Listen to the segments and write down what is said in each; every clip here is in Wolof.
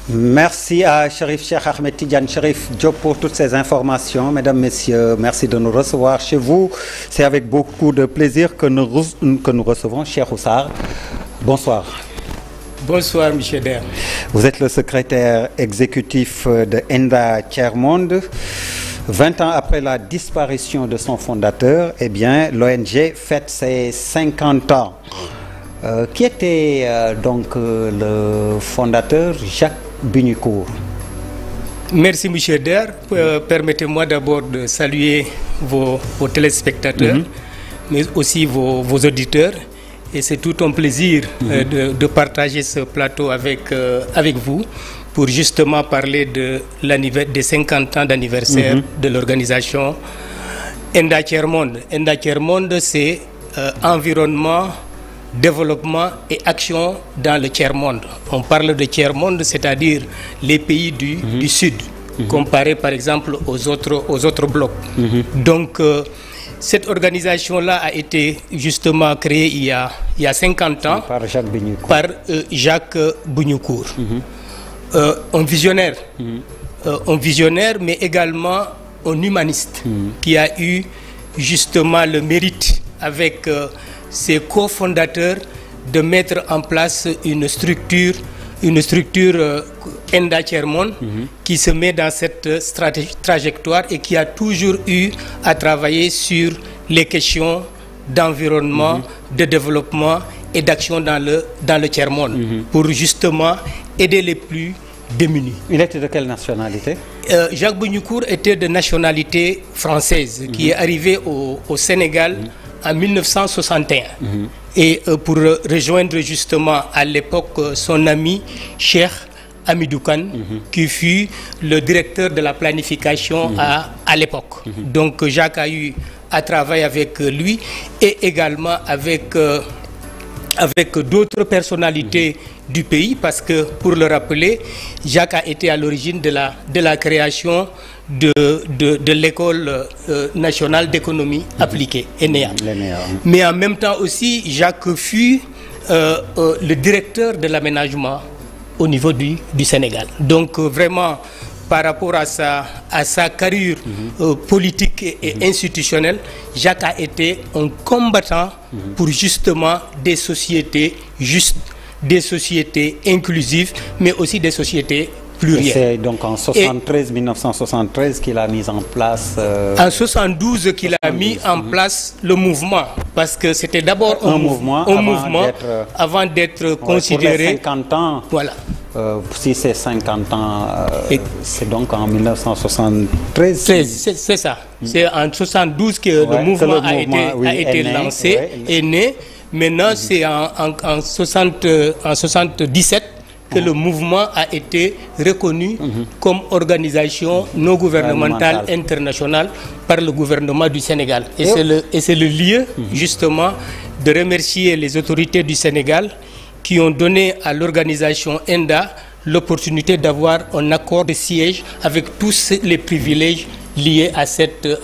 Merci à Cherif Cheikh Ahmed Tidiane Cherif Diop pour toutes ces informations. Mesdames, Messieurs, merci de nous recevoir chez vous. C'est avec beaucoup de plaisir que nous recevons Cheikhou Sarr. Bonsoir. Bonsoir, M. Der. Vous êtes le secrétaire exécutif de Enda Tiers-Monde. 20 ans après la disparition de son fondateur, eh bien, l'ONG fête ses 50 ans. Qui était donc le fondateur Jacques Bunikour? Merci, M. Der. Permettez-moi d'abord de saluer vos téléspectateurs, mais aussi vos auditeurs. Et c'est tout un plaisir de partager ce plateau avec vous pour justement parler des 50 ans d'anniversaire de l'organisation Enda Tiers-Monde. Enda Tiers-Monde, c'est environnement, développement et action dans le tiers-monde. On parle de tiers-monde, c'est-à-dire les pays du Sud, comparé par exemple aux autres blocs. Donc, cette organisation-là a été justement créée il y a 50 ans par Jacques Bunikour. Jacques Bunikour. Un visionnaire, mais également un humaniste qui a eu justement le mérite avec ses cofondateurs de mettre en place une structure Enda Tiers-Monde qui se met dans cette trajectoire et qui a toujours eu à travailler sur les questions d'environnement, de développement et d'action dans le tiers-monde pour justement aider les plus démunis. Il était de quelle nationalité? Jacques Bunikour était de nationalité française qui est arrivé au Sénégal en 1961 et pour rejoindre justement à l'époque son ami Cheikh Hamidou Kane qui fut le directeur de la planification à l'époque. Donc Jacques a eu à travailler avec lui et également avec d'autres personnalités du pays parce que, pour le rappeler, Jacques a été à l'origine de la création de l'école nationale d'économie appliquée, ENEA. Mais en même temps aussi, Jacques fut le directeur de l'aménagement au niveau du Sénégal. Donc vraiment, par rapport à sa carrière politique et institutionnelle, Jacques a été un combattant pour justement des sociétés justes, des sociétés inclusives, mais aussi des sociétés plurielles. C'est donc en 1973 qu'il a mis en place... En 72 qu'il a mis en place le mouvement, parce que c'était d'abord un mouvement avant d'être considéré... Pour les 50 ans, voilà. Si c'est 50 ans, c'est donc en 1973. C'est ça. C'est en 72 que le mouvement a été lancé, est né. Maintenant, c'est en 77 que le mouvement a été reconnu comme organisation non gouvernementale internationale par le gouvernement du Sénégal. Et c'est le lieu, justement, de remercier les autorités du Sénégal qui ont donné à l'organisation Enda l'opportunité d'avoir un accord de siège avec tous les privilèges liés à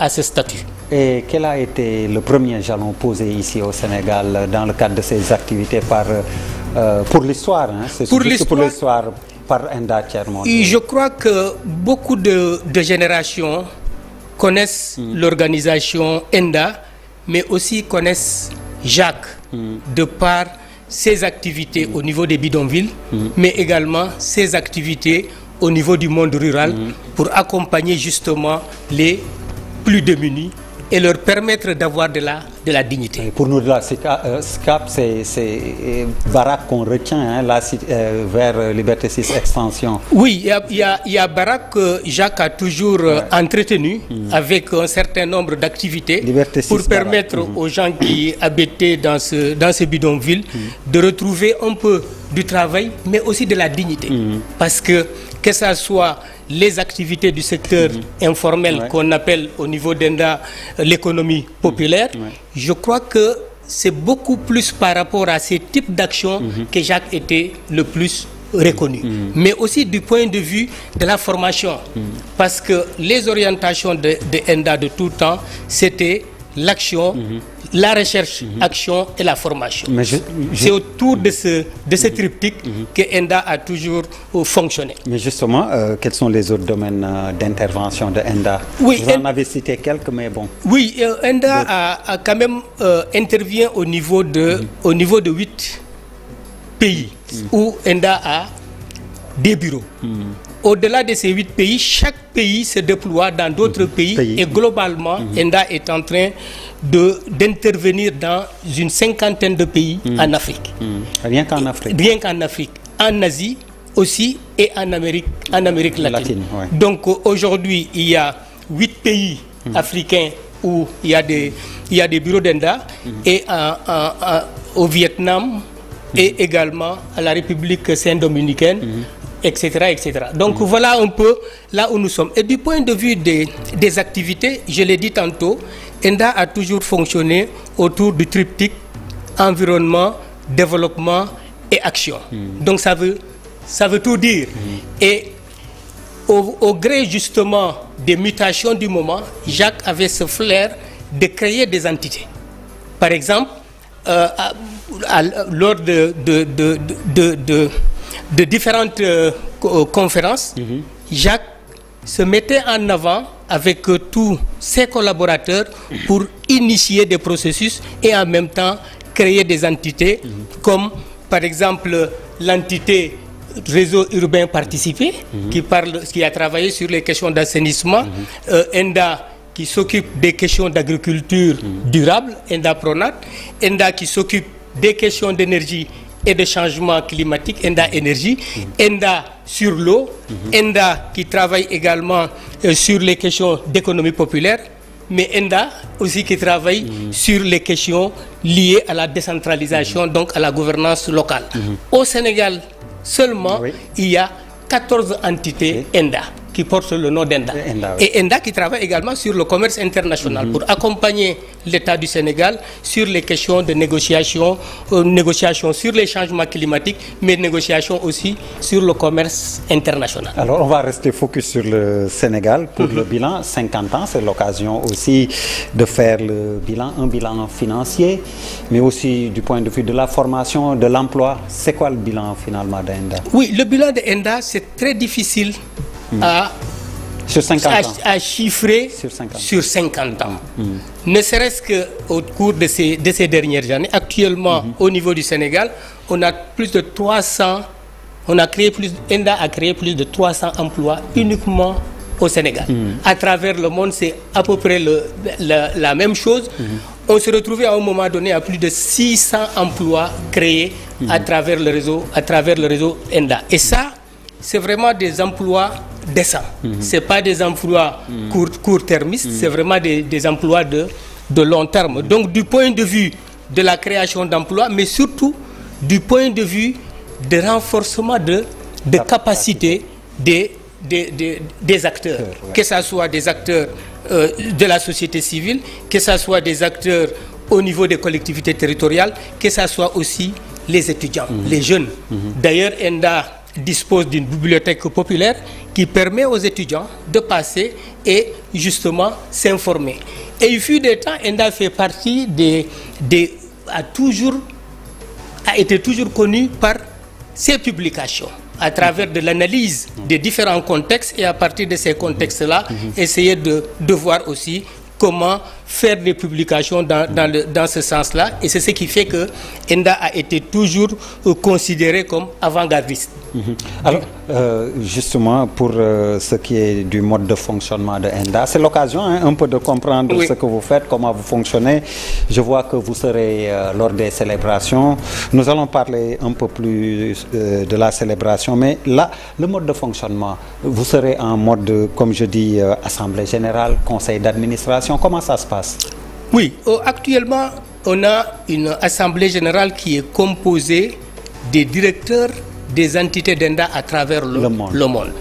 ce statut. Et quel a été le premier jalon posé ici au Sénégal dans le cadre de ces activités pour l'histoire, pour l'histoire par Enda Tiers-Monde? Je crois que beaucoup de générations connaissent l'organisation Enda, mais aussi connaissent Jacques de par ses activités au niveau des bidonvilles, mais également ses activités au niveau du monde rural pour accompagner justement les plus démunis et leur permettre d'avoir de la dignité. Et pour nous, la SCAP, c'est Barak qu'on retient vers Liberté 6 Extension. Oui, il y a Barak que Jacques a toujours entretenu avec un certain nombre d'activités pour permettre aux gens qui habitaient dans ce bidonville de retrouver un peu du travail, mais aussi de la dignité. Parce que ça soit les activités du secteur informel qu'on appelle au niveau d'Enda l'économie populaire, je crois que c'est beaucoup plus par rapport à ces types d'actions que Jacques était le plus reconnu. Mais aussi du point de vue de la formation. Parce que les orientations de Enda de tout temps, c'était l'action, la recherche, action et la formation. C'est autour de ce triptyque que ENDA a toujours fonctionné. Mais justement, quels sont les autres domaines d'intervention de ENDA? Oui, vous en avez cité quelques, mais bon. Oui, ENDA a quand même intervient au niveau de 8 pays où ENDA a des bureaux. Au-delà de ces 8 pays, chaque pays se déploie dans d'autres pays et globalement, ENDA est en train d'intervenir dans une 50aine de pays en Afrique. Rien qu'en Afrique. Rien qu'en Afrique. En Asie aussi et en Amérique latine. Ouais. Donc aujourd'hui, il y a 8 pays africains où il y a des bureaux d'ENDA et au Vietnam et également à la République Saint-Dominicaine. Etc., etc. Donc voilà un peu là où nous sommes. Et du point de vue des activités, je l'ai dit tantôt, ENDA a toujours fonctionné autour du triptyque environnement, développement et action. Donc ça veut tout dire. Et au gré justement des mutations du moment, Jacques avait ce flair de créer des entités. Par exemple, lors de différentes conférences, Jacques se mettait en avant avec tous ses collaborateurs pour initier des processus et en même temps créer des entités comme par exemple l'entité réseau urbain participé qui a travaillé sur les questions d'assainissement, ENDA qui s'occupe des questions d'agriculture durable, ENDA Pronat, ENDA qui s'occupe des questions d'énergie et de changement climatique, ENDA Énergie, ENDA sur l'eau, ENDA qui travaille également sur les questions d'économie populaire, mais ENDA aussi qui travaille sur les questions liées à la décentralisation, donc à la gouvernance locale. Au Sénégal seulement, il y a 14 entités ENDA qui portent le nom d'ENDA. Et ENDA qui travaille également sur le commerce international pour accompagner l'État du Sénégal sur les questions de négociation sur les changements climatiques, mais négociations aussi sur le commerce international. Alors on va rester focus sur le Sénégal pour le bilan. 50 ans, c'est l'occasion aussi de faire un bilan financier, mais aussi du point de vue de la formation, de l'emploi. C'est quoi le bilan finalement d'ENDA? Oui, le bilan d'ENDA, c'est très difficile à chiffrer sur 50 ans. Ne serait-ce qu'au cours de ces dernières années. Actuellement, au niveau du Sénégal, on a plus de 300, ENDA a créé plus de 300 emplois uniquement au Sénégal. À travers le monde, c'est à peu près la même chose. On se retrouvait à un moment donné à plus de 600 emplois créés à travers le réseau ENDA. Et ça, c'est vraiment des emplois décents. Ce n'est pas des emplois court-termistes, c'est vraiment des emplois de long terme. Donc du point de vue de la création d'emplois, mais surtout du point de vue de renforcement de capacité des acteurs, que ce soit des acteurs de la société civile, que ce soit des acteurs au niveau des collectivités territoriales, que ce soit aussi les étudiants, les jeunes. D'ailleurs, ENDA dispose d'une bibliothèque populaire qui permet aux étudiants de passer et justement s'informer. Et il fut des temps, ENDA fait partie a été toujours connu par ses publications à travers de l'analyse des différents contextes et à partir de ces contextes-là, essayer de voir aussi comment faire des publications dans ce sens-là. Et c'est ce qui fait que ENDA a été toujours considéré comme avant-gardiste. Alors, justement, pour ce qui est du mode de fonctionnement de ENDA, c'est l'occasion un peu de comprendre ce que vous faites, comment vous fonctionnez. Je vois que vous serez lors des célébrations. Nous allons parler un peu plus de la célébration, mais là, le mode de fonctionnement, vous serez en mode, comme je dis, assemblée générale, conseil d'administration. Comment ça se passe? Oui, actuellement, on a une assemblée générale qui est composée des directeurs des entités d'ENDA à travers le monde.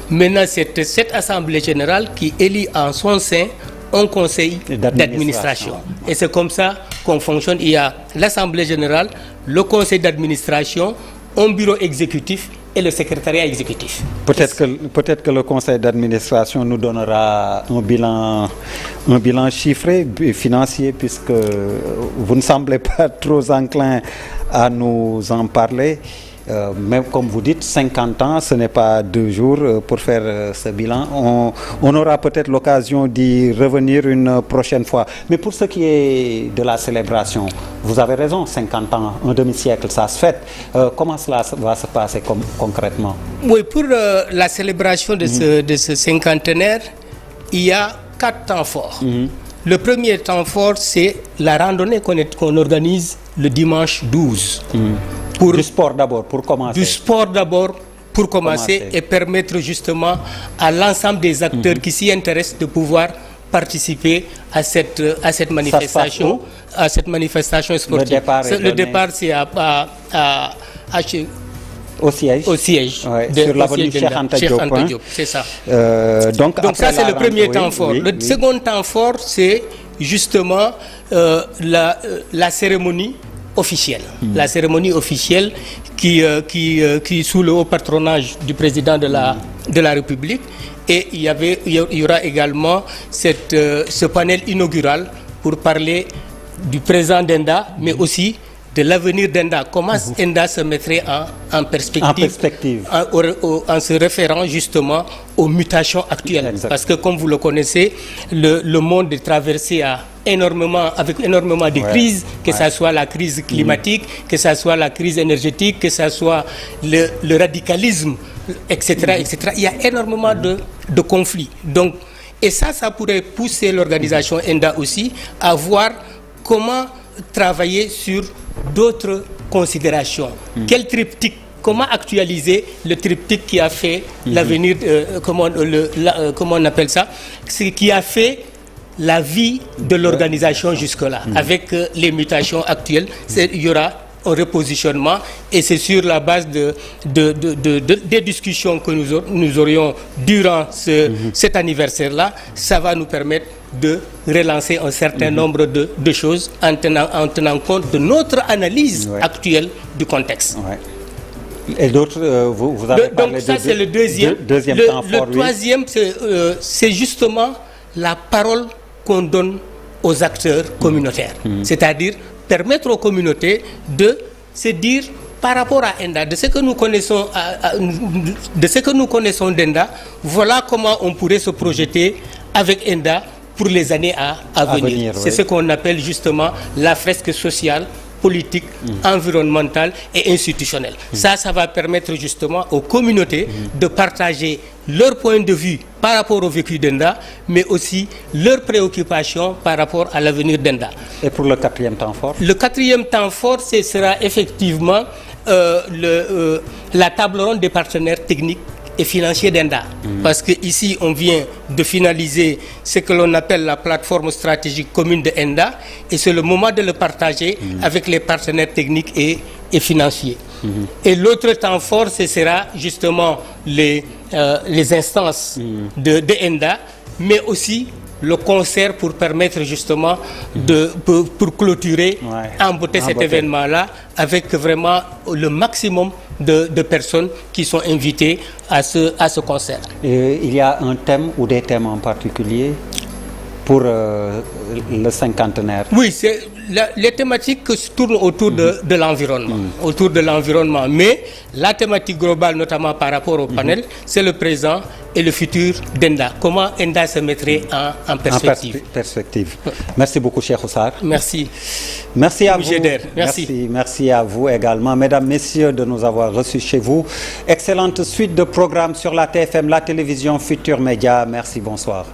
Maintenant, c'est cette assemblée générale qui élit en son sein un conseil d'administration. Et c'est comme ça qu'on fonctionne. Il y a l'assemblée générale, le conseil d'administration, un bureau exécutif et le secrétariat exécutif. Peut-être que le conseil d'administration nous donnera un bilan chiffré financier, puisque vous ne semblez pas trop enclin à nous en parler. Même comme vous dites, 50 ans, ce n'est pas 2 jours pour faire ce bilan. On aura peut-être l'occasion d'y revenir une prochaine fois. Mais pour ce qui est de la célébration, vous avez raison, 50 ans, un demi-siècle, ça se fête. Comment cela va se passer concrètement? Oui, pour la célébration de ce cinquantenaire, il y a 4 temps forts. Le premier temps fort, c'est la randonnée qu'on organise le dimanche 12. Du sport d'abord, pour commencer. Du sport d'abord, pour commencer et permettre justement à l'ensemble des acteurs qui s'y intéressent de pouvoir participer à cette manifestation, sportive. Le départ, c'est au siège. Ouais, sur l'avenue Cheikh Anta Diop, c'est ça. Donc ça, c'est le premier temps fort. Le second temps fort, c'est justement la cérémonie officielle. La cérémonie officielle qui sous le haut patronage du président de la République. Et il y aura également ce panel inaugural pour parler du présent d'ENDA, mais aussi de l'avenir d'ENDA. Comment ENDA se mettrait en perspective, en se référant justement aux mutations actuelles. Exactement. Parce que comme vous le connaissez, le monde est traversé avec énormément de crises, que ce soit la crise climatique, que ce soit la crise énergétique, que ce soit le radicalisme, etc., etc. Il y a énormément de conflits. Donc, et ça pourrait pousser l'organisation ENDA aussi à voir comment travailler sur d'autres considérations. Quel triptyque, comment actualiser le triptyque qui a fait l'avenir, comment on appelle ça, qui a fait la vie de l'organisation jusque-là, avec les mutations actuelles. Il y aura un repositionnement et c'est sur la base des discussions que nous aurions durant cet anniversaire-là, ça va nous permettre de relancer un certain nombre de choses en tenant compte de notre analyse actuelle du contexte. Et d'autres, vous avez parlé donc ça, c'est le deuxième temps fort. Le troisième, c'est justement la parole qu'on donne aux acteurs communautaires. C'est-à-dire permettre aux communautés de se dire par rapport à ENDA, de ce que nous connaissons d'ENDA, voilà comment on pourrait se projeter avec ENDA pour les années à venir. C'est ce qu'on appelle justement la fresque sociale, politique, environnementale et institutionnelle. Ça va permettre justement aux communautés de partager leur point de vue par rapport au vécu d'ENDA, mais aussi leurs préoccupations par rapport à l'avenir d'ENDA. Et pour le quatrième temps fort? Le quatrième temps fort, ce sera effectivement la table ronde des partenaires techniques et financiers d'ENDA. Parce qu'ici, on vient de finaliser ce que l'on appelle la plateforme stratégique commune de ENDA, et c'est le moment de le partager avec les partenaires techniques et financiers. Et l'autre temps fort, ce sera justement les instances de ENDA, mais aussi le concert pour permettre justement pour clôturer, emboîter cet événement-là avec vraiment le maximum de personnes qui sont invitées à ce concert. Et il y a un thème ou des thèmes en particulier pour le cinquantenaire? Oui, les thématiques tournent autour de l'environnement, autour de l'environnement. Mais la thématique globale, notamment par rapport au panel, c'est le présent et le futur d'ENDA. Comment ENDA se mettrait en perspective. Merci beaucoup, Cheikh Oussar. Merci. Merci à vous. Merci à vous également, mesdames, messieurs, de nous avoir reçus chez vous. Excellente suite de programmes sur la TFM, la télévision Futur Média. Merci, bonsoir.